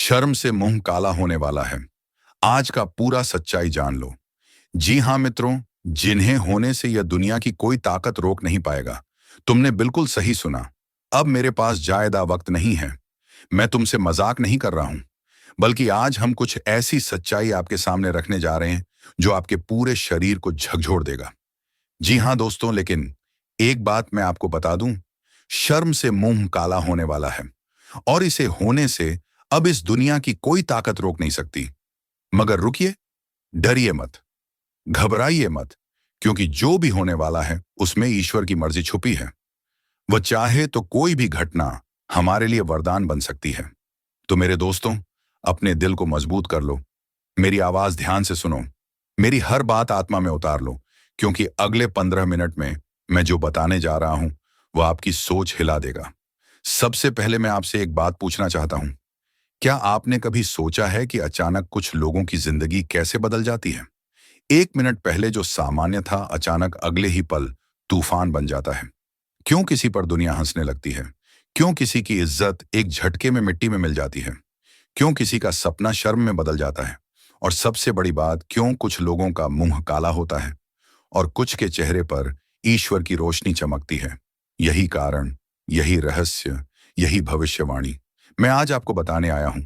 शर्म से मुंह काला होने वाला है। आज का पूरा सच्चाई जान लो। जी हाँ मित्रों, जिन्हें होने से यह दुनिया की कोई ताकत रोक नहीं पाएगा। तुमने बिल्कुल सही सुना। अब मेरे पास ज्यादा वक्त नहीं है। मैं तुमसे मजाक नहीं कर रहा हूं, बल्कि आज हम कुछ ऐसी सच्चाई आपके सामने रखने जा रहे हैं जो आपके पूरे शरीर को झकझोर देगा। जी हाँ दोस्तों, लेकिन एक बात मैं आपको बता दूं, शर्म से मुंह काला होने वाला है और इसे होने से अब इस दुनिया की कोई ताकत रोक नहीं सकती। मगर रुकिए, डरिए मत, घबराइए मत, क्योंकि जो भी होने वाला है उसमें ईश्वर की मर्जी छुपी है। वह चाहे तो कोई भी घटना हमारे लिए वरदान बन सकती है। तो मेरे दोस्तों, अपने दिल को मजबूत कर लो, मेरी आवाज ध्यान से सुनो, मेरी हर बात आत्मा में उतार लो, क्योंकि अगले 15 मिनट में मैं जो बताने जा रहा हूं वह आपकी सोच हिला देगा। सबसे पहले मैं आपसे एक बात पूछना चाहता हूं। क्या आपने कभी सोचा है कि अचानक कुछ लोगों की जिंदगी कैसे बदल जाती है? 1 मिनट पहले जो सामान्य था, अचानक अगले ही पल तूफान बन जाता है। क्यों किसी पर दुनिया हंसने लगती है? क्यों किसी की इज्जत एक झटके में मिट्टी में मिल जाती है? क्यों किसी का सपना शर्म में बदल जाता है? और सबसे बड़ी बात, क्यों कुछ लोगों का मुंह काला होता है और कुछ के चेहरे पर ईश्वर की रोशनी चमकती है? यही कारण, यही रहस्य, यही भविष्यवाणी मैं आज आपको बताने आया हूं।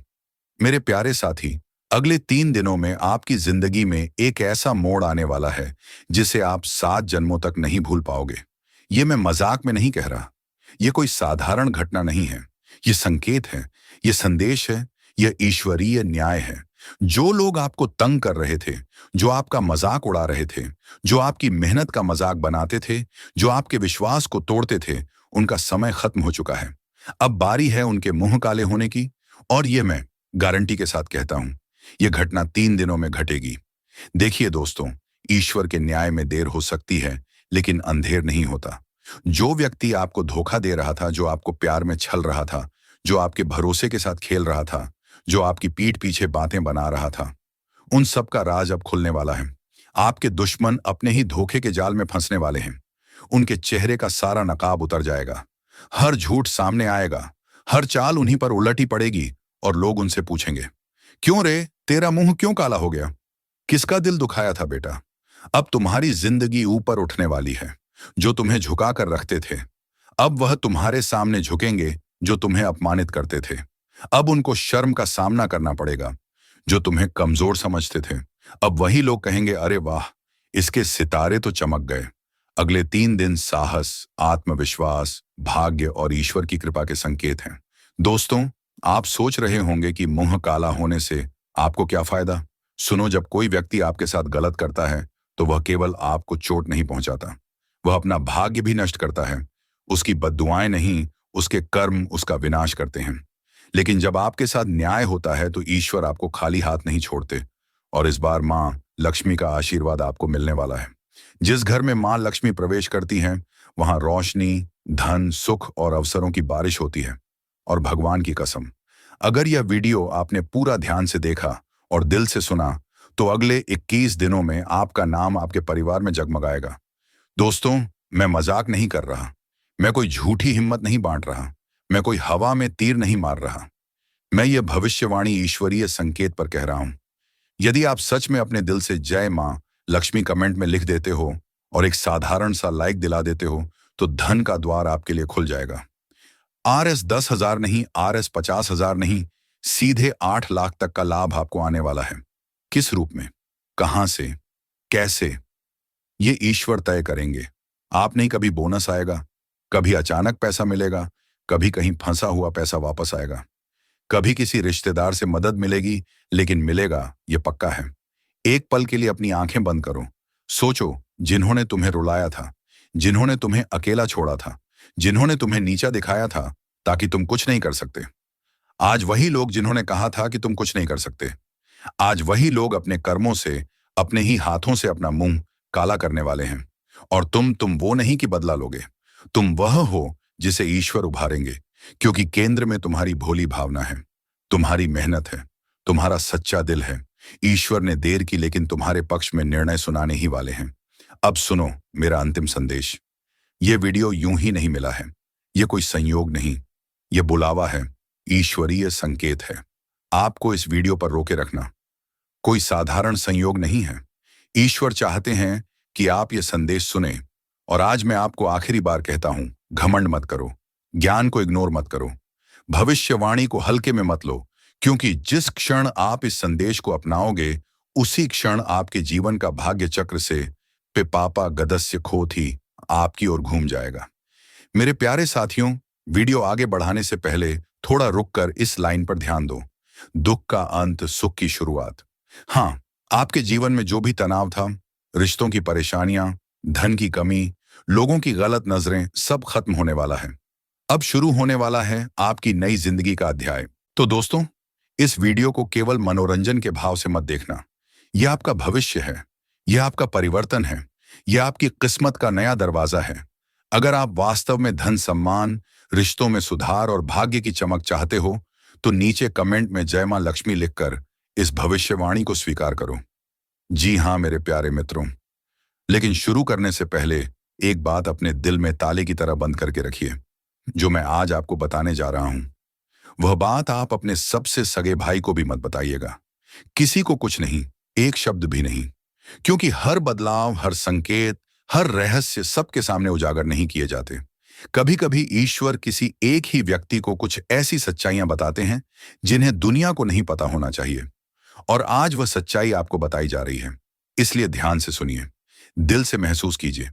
मेरे प्यारे साथी, अगले 3 दिनों में आपकी जिंदगी में एक ऐसा मोड़ आने वाला है जिसे आप 7 जन्मों तक नहीं भूल पाओगे। ये मैं मजाक में नहीं कह रहा। ये कोई साधारण घटना नहीं है। ये संकेत है, ये संदेश है, यह ईश्वरीय न्याय है। जो लोग आपको तंग कर रहे थे, जो आपका मजाक उड़ा रहे थे, जो आपकी मेहनत का मजाक बनाते थे, जो आपके विश्वास को तोड़ते थे, उनका समय खत्म हो चुका है। अब बारी है उनके मुंह काले होने की। और ये मैं गारंटी के साथ कहता हूं, यह घटना 3 दिनों में घटेगी। देखिए दोस्तों, ईश्वर के न्याय में देर हो सकती है, लेकिन अंधेर नहीं होता। जो व्यक्ति आपको धोखा दे रहा था, जो आपको प्यार में छल रहा था, जो आपके भरोसे के साथ खेल रहा था, जो आपकी पीठ पीछे बातें बना रहा था, उन सब का राज अब खुलने वाला है। आपके दुश्मन अपने ही धोखे के जाल में फंसने वाले हैं। उनके चेहरे का सारा नकाब उतर जाएगा, हर झूठ सामने आएगा, हर चाल उन्हीं पर उलट ही पड़ेगी और लोग उनसे पूछेंगे, क्यों रे, तेरा मुंह क्यों काला हो गया? किसका दिल दुखाया था बेटा? अब तुम्हारी जिंदगी ऊपर उठने वाली है। जो तुम्हें झुका कर रखते थे, अब वह तुम्हारे सामने झुकेंगे। जो तुम्हें अपमानित करते थे, अब उनको शर्म का सामना करना पड़ेगा। जो तुम्हें कमजोर समझते थे, अब वही लोग कहेंगे, अरे वाह, इसके सितारे तो चमक गए। अगले 3 दिन साहस, आत्मविश्वास, भाग्य और ईश्वर की कृपा के संकेत हैं। दोस्तों, आप सोच रहे होंगे कि मुंह काला होने से आपको क्या फायदा? सुनो, जब कोई व्यक्ति आपके साथ गलत करता है तो वह केवल आपको चोट नहीं पहुंचाता, वह अपना भाग्य भी नष्ट करता है। उसकी बद्दुआएं नहीं, उसके कर्म उसका विनाश करते हैं। लेकिन जब आपके साथ न्याय होता है तो ईश्वर आपको खाली हाथ नहीं छोड़ते। और इस बार मां लक्ष्मी का आशीर्वाद आपको मिलने वाला है। जिस घर में मां लक्ष्मी प्रवेश करती हैं, वहां रोशनी, धन, सुख और अवसरों की बारिश होती है। और भगवान की कसम, अगर यह वीडियो आपने पूरा ध्यान से देखा और दिल से सुना, तो अगले 21 दिनों में आपका नाम आपके परिवार में जगमगाएगा। दोस्तों, मैं मजाक नहीं कर रहा। मैं कोई झूठी हिम्मत नहीं बांट रहा। मैं कोई हवा में तीर नहीं मार रहा। मैं ये भविष्यवाणी ईश्वरीय संकेत पर कह रहा हूं। यदि आप सच में अपने दिल से जय मां लक्ष्मी कमेंट में लिख देते हो और एक साधारण सा लाइक दिला देते हो, तो धन का द्वार आपके लिए खुल जाएगा। RS 10,000 नहीं, RS 50,000 नहीं, सीधे 8 लाख तक का लाभ आपको आने वाला है। किस रूप में, कहां से, कैसे, ये ईश्वर तय करेंगे। आप नहीं, कभी बोनस आएगा, कभी अचानक पैसा मिलेगा, कभी कहीं फंसा हुआ पैसा वापस आएगा, कभी किसी रिश्तेदार से मदद मिलेगी, लेकिन मिलेगा, ये पक्का है। एक पल के लिए अपनी आंखें बंद करो। सोचो, जिन्होंने तुम्हें रुलाया था, जिन्होंने तुम्हें अकेला छोड़ा था, जिन्होंने तुम्हें नीचा दिखाया था ताकि तुम कुछ नहीं कर सकते, आज वही लोग जिन्होंने कहा था कि तुम कुछ नहीं कर सकते, आज वही लोग अपने कर्मों से, अपने ही हाथों से अपना मुंह काला करने वाले हैं। और तुम वो नहीं कि बदला लोगे, तुम वह हो जिसे ईश्वर उभारेंगे। क्योंकि केंद्र में तुम्हारी भोली भावना है, तुम्हारी मेहनत है, तुम्हारा सच्चा दिल है। ईश्वर ने देर की, लेकिन तुम्हारे पक्ष में निर्णय सुनाने ही वाले हैं। अब सुनो मेरा अंतिम संदेश। यह वीडियो यूं ही नहीं मिला है, यह कोई संयोग नहीं, यह बुलावा है, ईश्वरीय संकेत है। आपको इस वीडियो पर रोके रखना कोई साधारण संयोग नहीं है। ईश्वर चाहते हैं कि आप ये संदेश सुने। और आज मैं आपको आखिरी बार कहता हूं, घमंड मत करो, ज्ञान को इग्नोर मत करो, भविष्यवाणी को हल्के में मत लो, क्योंकि जिस क्षण आप इस संदेश को अपनाओगे, उसी क्षण आपके जीवन का भाग्य चक्र से पिपापा गदस्य खोथी आपकी ओर घूम जाएगा। मेरे प्यारे साथियों, वीडियो आगे बढ़ाने से पहले थोड़ा रुककर इस लाइन पर ध्यान दो। दुख का अंत, सुख की शुरुआत। हाँ, आपके जीवन में जो भी तनाव था, रिश्तों की परेशानियां, धन की कमी, लोगों की गलत नजरें, सब खत्म होने वाला है। अब शुरू होने वाला है आपकी नई जिंदगी का अध्याय। तो दोस्तों, इस वीडियो को केवल मनोरंजन के भाव से मत देखना। यह आपका भविष्य है, यह आपका परिवर्तन है, यह आपकी किस्मत का नया दरवाजा है। अगर आप वास्तव में धन, सम्मान, रिश्तों में सुधार और भाग्य की चमक चाहते हो, तो नीचे कमेंट में जय मां लक्ष्मी लिखकर इस भविष्यवाणी को स्वीकार करो। जी हाँ मेरे प्यारे मित्रों, लेकिन शुरू करने से पहले एक बात अपने दिल में ताले की तरह बंद करके रखिए। जो मैं आज आपको बताने जा रहा हूं, वह बात आप अपने सबसे सगे भाई को भी मत बताइएगा। किसी को कुछ नहीं, एक शब्द भी नहीं। क्योंकि हर बदलाव, हर संकेत, हर रहस्य सबके सामने उजागर नहीं किए जाते। कभी कभी ईश्वर किसी एक ही व्यक्ति को कुछ ऐसी सच्चाइयां बताते हैं जिन्हें दुनिया को नहीं पता होना चाहिए। और आज वह सच्चाई आपको बताई जा रही है। इसलिए ध्यान से सुनिए, दिल से महसूस कीजिए,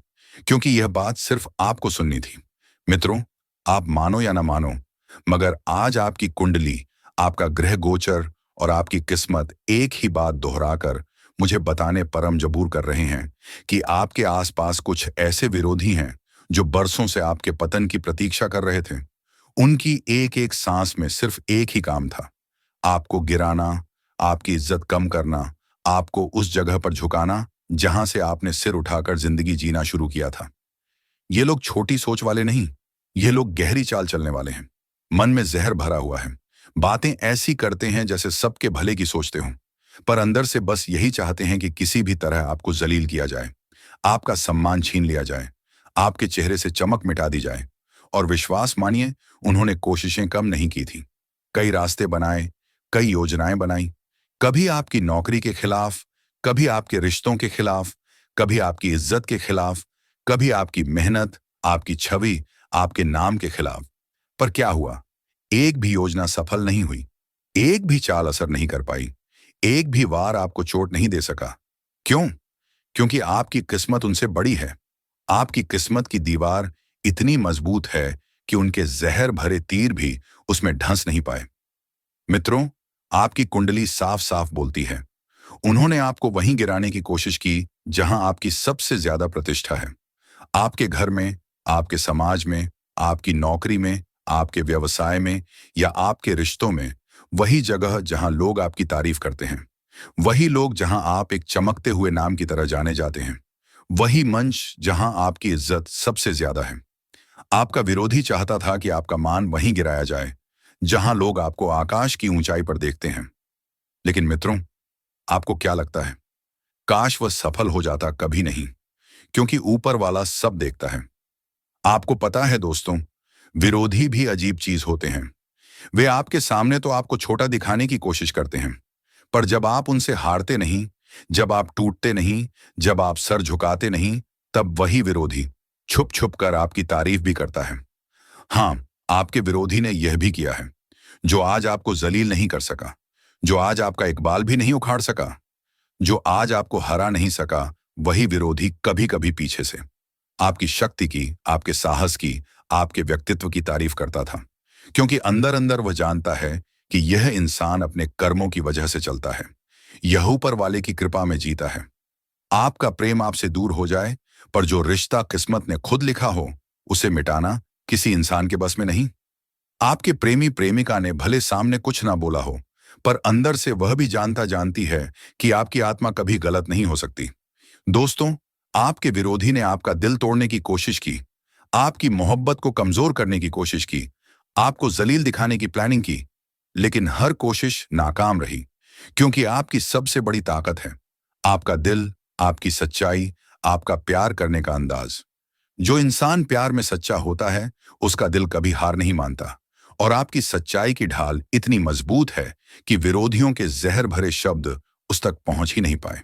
क्योंकि यह बात सिर्फ आपको सुननी थी। मित्रों, आप मानो या ना मानो, मगर आज आपकी कुंडली, आपका ग्रह गोचर और आपकी किस्मत एक ही बात दोहराकर मुझे बताने परम जबूर कर रहे हैं कि आपके आसपास कुछ ऐसे विरोधी हैं जो बरसों से आपके पतन की प्रतीक्षा कर रहे थे। उनकी एक एक सांस में सिर्फ एक ही काम था, आपको गिराना, आपकी इज्जत कम करना, आपको उस जगह पर झुकाना जहां से आपने सिर उठाकर जिंदगी जीना शुरू किया था। ये लोग छोटी सोच वाले नहीं, ये लोग गहरी चाल चलने वाले हैं। मन में जहर भरा हुआ है, बातें ऐसी करते हैं जैसे सबके भले की सोचते हों, पर अंदर से बस यही चाहते हैं कि किसी भी तरह आपको जलील किया जाए, आपका सम्मान छीन लिया जाए, आपके चेहरे से चमक मिटा दी जाए। और विश्वास मानिए, उन्होंने कोशिशें कम नहीं की थी। कई रास्ते बनाए, कई योजनाएं बनाई, कभी आपकी नौकरी के खिलाफ, कभी आपके रिश्तों के खिलाफ, कभी आपकी इज्जत के खिलाफ, कभी आपकी मेहनत, आपकी छवि, आपके नाम के खिलाफ। पर क्या हुआ? एक भी योजना सफल नहीं हुई, एक भी चाल असर नहीं कर पाई, एक भी वार आपको चोट नहीं दे सका। क्यों? क्योंकि आपकी किस्मत उनसे बड़ी है। आपकी किस्मत की दीवार इतनी मजबूत है कि उनके जहर भरे तीर भी उसमें ढंस नहीं पाए। मित्रों, आपकी कुंडली साफ साफ बोलती है, उन्होंने आपको वहीं गिराने की कोशिश की जहां आपकी सबसे ज्यादा प्रतिष्ठा है। आपके घर में, आपके समाज में, आपकी नौकरी में, आपके व्यवसाय में या आपके रिश्तों में, वही जगह जहां लोग आपकी तारीफ करते हैं, वही लोग जहां आप एक चमकते हुए नाम की तरह जाने जाते हैं, वही मंच जहां आपकी इज्जत सबसे ज्यादा है। आपका विरोधी चाहता था कि आपका मान वहीं गिराया जाए जहां लोग आपको आकाश की ऊंचाई पर देखते हैं। लेकिन मित्रों, आपको क्या लगता है? काश वह सफल हो जाता। कभी नहीं, क्योंकि ऊपर वाला सब देखता है। आपको पता है दोस्तों, विरोधी भी अजीब चीज होते हैं। वे आपके सामने तो आपको छोटा दिखाने की कोशिश करते हैं, पर जब आप उनसे हारते नहीं, जब आप टूटते नहीं, जब आप सर झुकाते नहीं, तब वही विरोधी छुप छुप कर आपकी तारीफ भी करता है। हाँ, आपके विरोधी ने यह भी किया है। जो आज आपको जलील नहीं कर सका, जो आज आपका इकबाल भी नहीं उखाड़ सका, जो आज आपको हरा नहीं सका, वही विरोधी कभी कभी पीछे से आपकी शक्ति की, आपके साहस की, आपके व्यक्तित्व की तारीफ करता था। क्योंकि अंदर अंदर वह जानता है कि यह इंसान अपने कर्मों की वजह से चलता है, यह ऊपर वाले की कृपा में जीता है। आपका प्रेम आपसे दूर हो जाए, पर जो रिश्ता किस्मत ने खुद लिखा हो, उसे मिटाना किसी इंसान के बस में नहीं। आपके प्रेमी प्रेमिका ने भले सामने कुछ ना बोला हो, पर अंदर से वह भी जानता जानती है कि आपकी आत्मा कभी गलत नहीं हो सकती। दोस्तों, आपके विरोधी ने आपका दिल तोड़ने की कोशिश की, आपकी मोहब्बत को कमजोर करने की कोशिश की, आपको जलील दिखाने की प्लानिंग की, लेकिन हर कोशिश नाकाम रही। क्योंकि आपकी सबसे बड़ी ताकत है आपका दिल, आपकी सच्चाई, आपका प्यार करने का अंदाज। जो इंसान प्यार में सच्चा होता है, उसका दिल कभी हार नहीं मानता और आपकी सच्चाई की ढाल इतनी मजबूत है कि विरोधियों के जहर भरे शब्द उस तक पहुंच ही नहीं पाए।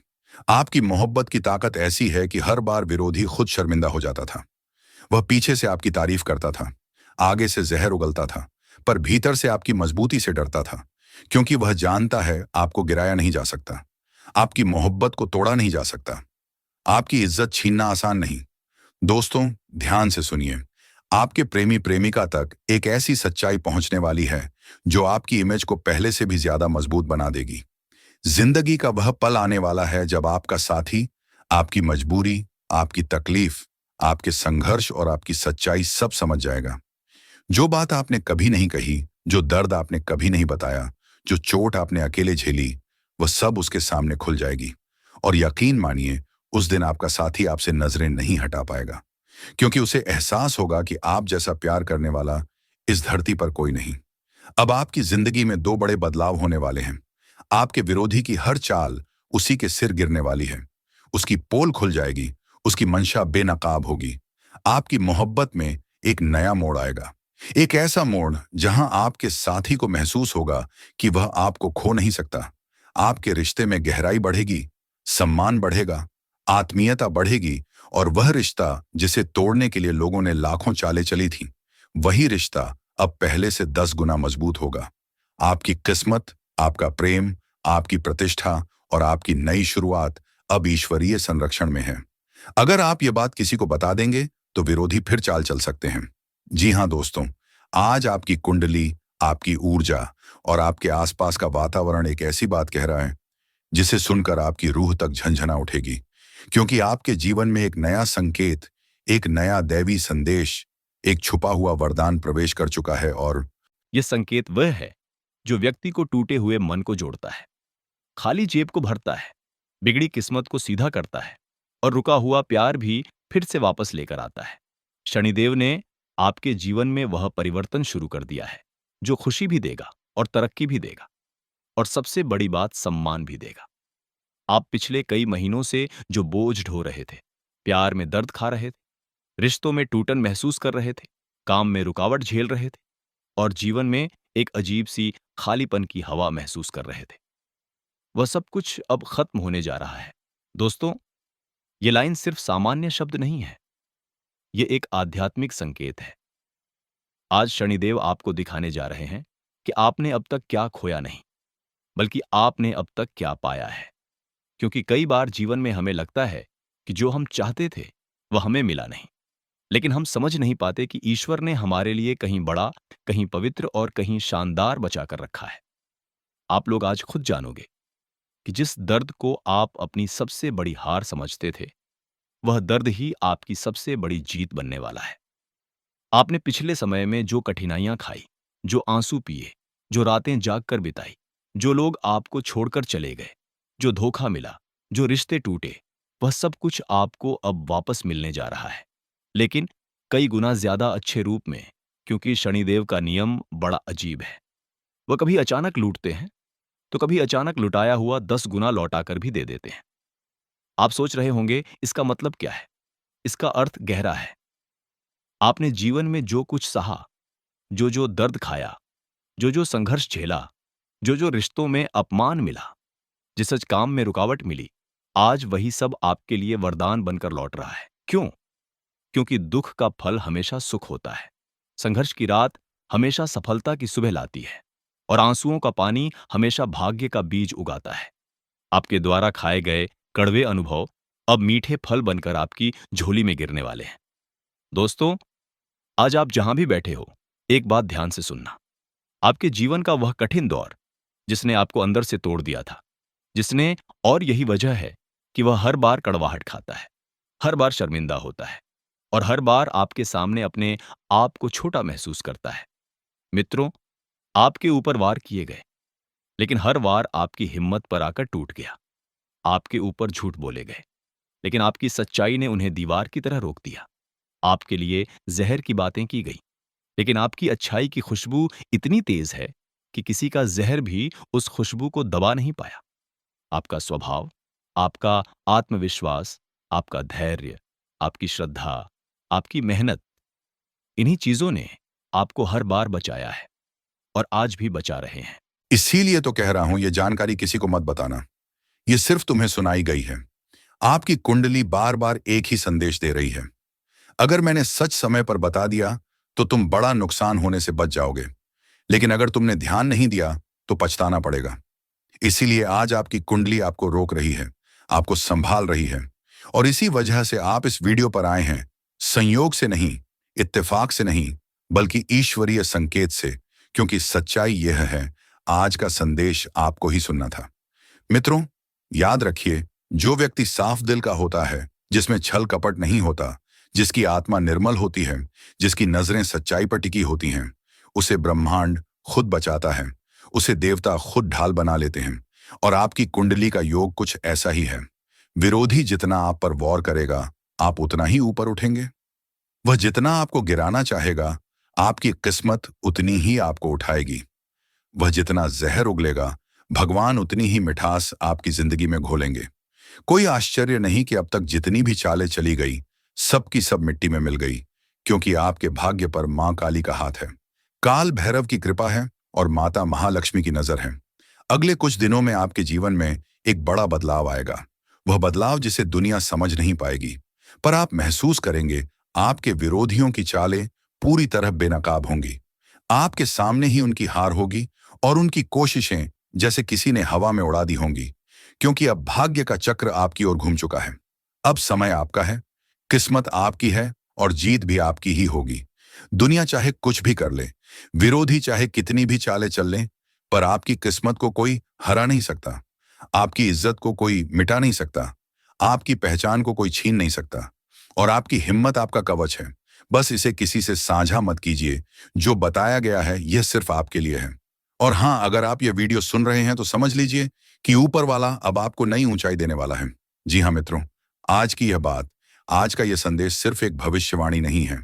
आपकी मोहब्बत की ताकत ऐसी है कि हर बार विरोधी खुद शर्मिंदा हो जाता था। वह पीछे से आपकी तारीफ करता था, आगे से जहर उगलता था, पर भीतर से आपकी मजबूती से डरता था, क्योंकि वह जानता है आपको गिराया नहीं जा सकता, आपकी मोहब्बत को तोड़ा नहीं जा सकता, आपकी इज्जत छीनना आसान नहीं। दोस्तों, ध्यान से सुनिए। आपके प्रेमी प्रेमिका तक एक ऐसी सच्चाई पहुंचने वाली है जो आपकी इमेज को पहले से भी ज्यादा मजबूत बना देगी। जिंदगी का वह पल आने वाला है जब आपका साथी आपकी मजबूरी, आपकी तकलीफ, आपके संघर्ष और आपकी सच्चाई सब समझ जाएगा। जो बात आपने कभी नहीं कही, जो दर्द आपने कभी नहीं बताया, जो चोट आपने अकेले झेली, वह सब उसके सामने खुल जाएगी। और यकीन मानिए, उस दिन आपका साथी आपसे नजरें नहीं हटा पाएगा, क्योंकि उसे एहसास होगा कि आप जैसा प्यार करने वाला इस धरती पर कोई नहीं। अब आपकी जिंदगी में दो बड़े बदलाव होने वाले हैं। आपके विरोधी की हर चाल उसी के सिर गिरने वाली है। उसकी पोल खुल जाएगी, उसकी मंशा बेनकाब होगी। आपकी मोहब्बत में एक नया मोड़ आएगा, एक ऐसा मोड़ जहां आपके साथी को महसूस होगा कि वह आपको खो नहीं सकता। आपके रिश्ते में गहराई बढ़ेगी, सम्मान बढ़ेगा, आत्मीयता बढ़ेगी, और वह रिश्ता जिसे तोड़ने के लिए लोगों ने लाखों चालें चली थी, वही रिश्ता अब पहले से 10 गुना मजबूत होगा। आपकी किस्मत, आपका प्रेम, आपकी प्रतिष्ठा और आपकी नई शुरुआत अब ईश्वरीय संरक्षण में है। अगर आप ये बात किसी को बता देंगे तो विरोधी फिर चाल चल सकते हैं। जी हाँ दोस्तों, आज आपकी कुंडली, आपकी ऊर्जा और आपके आसपास का वातावरण एक ऐसी बात कह रहा है जिसे सुनकर आपकी रूह तक झंझना उठेगी, क्योंकि आपके जीवन में एक नया संकेत, एक नया दैवी संदेश, एक छुपा हुआ वरदान प्रवेश कर चुका है। और ये संकेत वह है जो व्यक्ति को टूटे हुए मन को जोड़ता है, खाली जेब को भरता है, बिगड़ी किस्मत को सीधा करता है और रुका हुआ प्यार भी फिर से वापस लेकर आता है। शनिदेव ने आपके जीवन में वह परिवर्तन शुरू कर दिया है जो खुशी भी देगा और तरक्की भी देगा, और सबसे बड़ी बात, सम्मान भी देगा। आप पिछले कई महीनों से जो बोझ ढो रहे थे, प्यार में दर्द खा रहे थे, रिश्तों में टूटन महसूस कर रहे थे, काम में रुकावट झेल रहे थे और जीवन में एक अजीब सी खालीपन की हवा महसूस कर रहे थे, वह सब कुछ अब खत्म होने जा रहा है। दोस्तों, ये लाइन सिर्फ सामान्य शब्द नहीं है, ये एक आध्यात्मिक संकेत है। आज शनिदेव आपको दिखाने जा रहे हैं कि आपने अब तक क्या खोया नहीं, बल्कि आपने अब तक क्या पाया है। क्योंकि कई बार जीवन में हमें लगता है कि जो हम चाहते थे वह हमें मिला नहीं, लेकिन हम समझ नहीं पाते कि ईश्वर ने हमारे लिए कहीं बड़ा, कहीं पवित्र और कहीं शानदार बचा कर रखा है। आप लोग आज खुद जानोगे कि जिस दर्द को आप अपनी सबसे बड़ी हार समझते थे, वह दर्द ही आपकी सबसे बड़ी जीत बनने वाला है। आपने पिछले समय में जो कठिनाइयां खाई, जो आंसू पिए, जो रातें जाग कर बिताई, जो लोग आपको छोड़कर चले गए, जो धोखा मिला, जो रिश्ते टूटे, वह सब कुछ आपको अब वापस मिलने जा रहा है, लेकिन कई गुना ज्यादा अच्छे रूप में। क्योंकि शनिदेव का नियम बड़ा अजीब है। वह कभी अचानक लूटते हैं, तो कभी अचानक लुटाया हुआ 10 गुना लौटाकर भी दे देते हैं। आप सोच रहे होंगे, इसका मतलब क्या है? इसका अर्थ गहरा है। आपने जीवन में जो कुछ सहा, जो जो दर्द खाया, जो जो संघर्ष झेला, जो जो रिश्तों में अपमान मिला, जिस जिस काम में रुकावट मिली, आज वही सब आपके लिए वरदान बनकर लौट रहा है। क्यों? क्योंकि दुख का फल हमेशा सुख होता है, संघर्ष की रात हमेशा सफलता की सुबह लाती है, और आंसुओं का पानी हमेशा भाग्य का बीज उगाता है। आपके द्वारा खाए गए कड़वे अनुभव अब मीठे फल बनकर आपकी झोली में गिरने वाले हैं। दोस्तों, आज आप जहां भी बैठे हो, एक बात ध्यान से सुनना। आपके जीवन का वह कठिन दौर जिसने आपको अंदर से तोड़ दिया था, जिसने और यही वजह है कि वह हर बार कड़वाहट खाता है, हर बार शर्मिंदा होता है और हर बार आपके सामने अपने आप को छोटा महसूस करता है। मित्रों, आपके ऊपर वार किए गए, लेकिन हर वार आपकी हिम्मत पर आकर टूट गया। आपके ऊपर झूठ बोले गए, लेकिन आपकी सच्चाई ने उन्हें दीवार की तरह रोक दिया। आपके लिए जहर की बातें की गई, लेकिन आपकी अच्छाई की खुशबू इतनी तेज है कि किसी का जहर भी उस खुशबू को दबा नहीं पाया। आपका स्वभाव, आपका आत्मविश्वास, आपका धैर्य, आपकी श्रद्धा, आपकी मेहनत, इन्हीं चीजों ने आपको हर बार बचाया है। और आज भी बचा रहे हैं। इसीलिए तो कह रहा हूं, यह जानकारी किसी को मत बताना। ये सिर्फ तुम्हें सुनाई गई है। आपकी कुंडली बार बार एक ही संदेश दे रही है। अगर मैंने सच समय पर बता दिया तो तुम बड़ा नुकसान होने से बच जाओगे, लेकिन अगर तुमने ध्यान नहीं दिया तो पछताना पड़ेगा। इसीलिए आज आपकी कुंडली आपको रोक रही है, आपको संभाल रही है, और इसी वजह से आप इस वीडियो पर आए हैं। संयोग से नहीं, इत्तेफाक से नहीं, बल्कि ईश्वरीय संकेत से, क्योंकि सच्चाई यह है, आज का संदेश आपको ही सुनना था। मित्रों, याद रखिए, जो व्यक्ति साफ दिल का होता है, जिसमें छल कपट नहीं होता, जिसकी आत्मा निर्मल होती है, जिसकी नजरें सच्चाई पर टिकी होती हैं, उसे ब्रह्मांड खुद बचाता है, उसे देवता खुद ढाल बना लेते हैं। और आपकी कुंडली का योग कुछ ऐसा ही है। विरोधी जितना आप पर वार करेगा, आप उतना ही ऊपर उठेंगे। वह जितना आपको गिराना चाहेगा, आपकी किस्मत उतनी ही आपको उठाएगी। वह जितना जहर उगलेगा, भगवान उतनी ही मिठास आपकी जिंदगी में घोलेंगे। कोई आश्चर्य नहीं कि अब तक जितनी भी चालें चली गई, सब की सब मिट्टी में मिल गई, क्योंकि आपके भाग्य पर मां काली का हाथ है, काल भैरव की कृपा है और माता महालक्ष्मी की नजर है। अगले कुछ दिनों में आपके जीवन में एक बड़ा बदलाव आएगा। वह बदलाव जिसे दुनिया समझ नहीं पाएगी, पर आप महसूस करेंगे। आपके विरोधियों की चालें पूरी तरह बेनकाब होंगी। आपके सामने ही उनकी हार होगी और उनकी कोशिशें जैसे किसी ने हवा में उड़ा दी होंगी, क्योंकि अब भाग्य का चक्र आपकी ओर घूम चुका है। अब समय आपका है, किस्मत आपकी है और जीत भी आपकी ही होगी। दुनिया चाहे कुछ भी कर ले, विरोधी चाहे कितनी भी चालें चल लें, पर आपकी किस्मत को कोई हरा नहीं सकता, आपकी इज्जत को कोई मिटा नहीं सकता, आपकी पहचान को कोई छीन नहीं सकता, और आपकी हिम्मत आपका कवच है। बस इसे किसी से साझा मत कीजिए। जो बताया गया है यह सिर्फ आपके लिए है। और हाँ, अगर आप यह वीडियो सुन रहे हैं तो समझ लीजिए कि ऊपर वाला अब आपको नई ऊंचाई देने वाला है। जी हाँ मित्रों, आज की यह बात, आज का यह संदेश सिर्फ एक भविष्यवाणी नहीं है।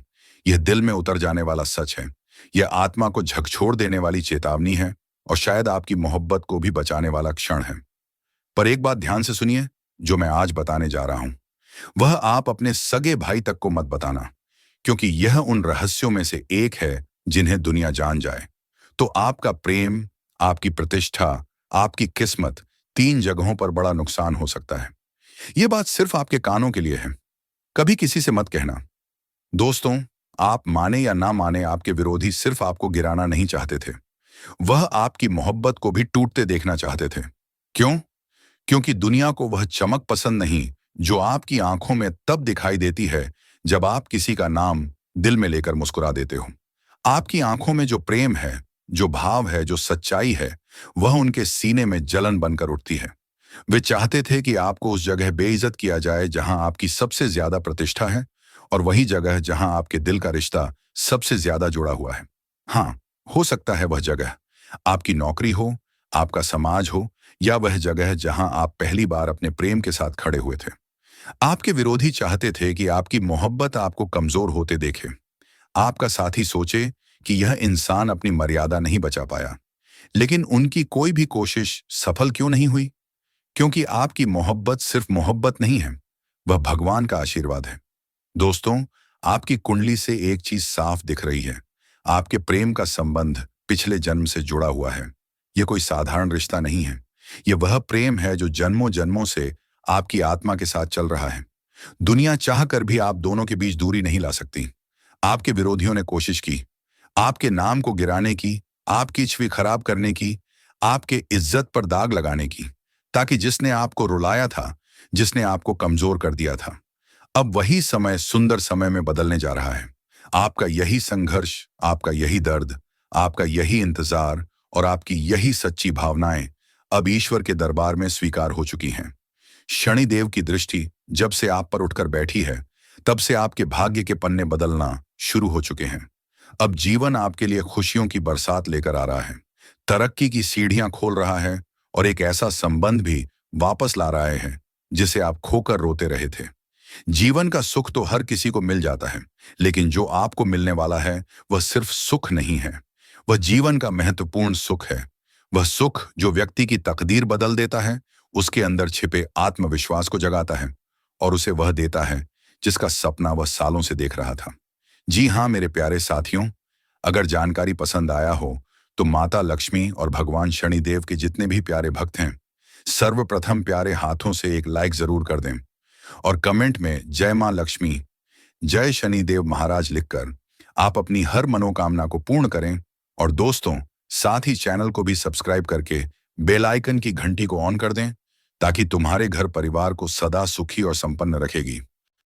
यह दिल में उतर जाने वाला सच है। यह आत्मा को झकझोर देने वाली चेतावनी है, और शायद आपकी मोहब्बत को भी बचाने वाला क्षण है। पर एक बात ध्यान से सुनिए, जो मैं आज बताने जा रहा हूं, वह आप अपने सगे भाई तक को मत बताना, क्योंकि यह उन रहस्यों में से एक है जिन्हें दुनिया जान जाए तो आपका प्रेम, आपकी प्रतिष्ठा, आपकी किस्मत, 3 जगहों पर बड़ा नुकसान हो सकता है। यह बात सिर्फ आपके कानों के लिए है। कभी किसी से मत कहना। दोस्तों, आप माने या ना माने, आपके विरोधी सिर्फ आपको गिराना नहीं चाहते थे, वह आपकी मोहब्बत को भी टूटते देखना चाहते थे। क्यों? क्योंकि दुनिया को वह चमक पसंद नहीं जो आपकी आंखों में तब दिखाई देती है जब आप किसी का नाम दिल में लेकर मुस्कुरा देते हो। आपकी आंखों में जो प्रेम है, जो भाव है, जो सच्चाई है, वह उनके सीने में जलन बनकर उठती है। वे चाहते थे कि आपको उस जगह बेइज्जत किया जाए जहां आपकी सबसे ज्यादा प्रतिष्ठा है, और वही जगह जहां आपके दिल का रिश्ता सबसे ज्यादा जुड़ा हुआ है। हाँ, हो सकता है वह जगह आपकी नौकरी हो, आपका समाज हो, या वह जगह जहां आप पहली बार अपने प्रेम के साथ खड़े हुए थे। आपके विरोधी चाहते थे कि आपकी मोहब्बत आपको कमजोर होते देखे। आपका साथी सोचे कि यह इंसान अपनी मर्यादा नहीं बचा पाया। लेकिन उनकी कोई भी कोशिश सफल क्यों नहीं हुई? क्योंकि आपकी मोहब्बत सिर्फ मोहब्बत नहीं है, वह भगवान का आशीर्वाद है। दोस्तों, आपकी कुंडली से एक चीज साफ दिख रही है। आपके प्रेम का संबंध पिछले जन्म से जुड़ा हुआ है। यह कोई साधारण रिश्ता नहीं है। यह वह प्रेम है जो जन्मों जन्मों से आपकी आत्मा के साथ चल रहा है। दुनिया चाहकर भी आप दोनों के बीच दूरी नहीं ला सकती। आपके विरोधियों ने कोशिश की, आपके नाम को गिराने की, आपकी छवि खराब करने की, आपके इज्जत पर दाग लगाने की, ताकि जिसने आपको रुलाया था, जिसने आपको कमजोर कर दिया था, अब वही समय सुंदर समय में बदलने जा रहा है। आपका यही संघर्ष, आपका यही दर्द, आपका यही इंतजार और आपकी यही सच्ची भावनाएं अब ईश्वर के दरबार में स्वीकार हो चुकी हैं। शनिदेव की दृष्टि जब से आप पर उठकर बैठी है, तब से आपके भाग्य के पन्ने बदलना शुरू हो चुके हैं। अब जीवन आपके लिए खुशियों की बरसात लेकर आ रहा है, तरक्की की सीढ़ियां खोल रहा है, और एक ऐसा संबंध भी वापस ला रहा है जिसे आप खोकर रोते रहे थे। जीवन का सुख तो हर किसी को मिल जाता है, लेकिन जो आपको मिलने वाला है वह सिर्फ सुख नहीं है, वह जीवन का महत्वपूर्ण सुख है। वह सुख जो व्यक्ति की तकदीर बदल देता है, उसके अंदर छिपे आत्मविश्वास को जगाता है, और उसे वह देता है जिसका सपना वह सालों से देख रहा था। जी हाँ मेरे प्यारे साथियों, अगर जानकारी पसंद आया हो तो माता लक्ष्मी और भगवान शनिदेव के जितने भी प्यारे भक्त हैं, सर्वप्रथम प्यारे हाथों से एक लाइक जरूर कर दें और कमेंट में जय मां लक्ष्मी, जय शनिदेव महाराज लिखकर आप अपनी हर मनोकामना को पूर्ण करें। और दोस्तों, साथ ही चैनल को भी सब्सक्राइब करके बेल आइकन की घंटी को ऑन कर दें ताकि तुम्हारे घर परिवार को सदा सुखी और संपन्न रखेगी।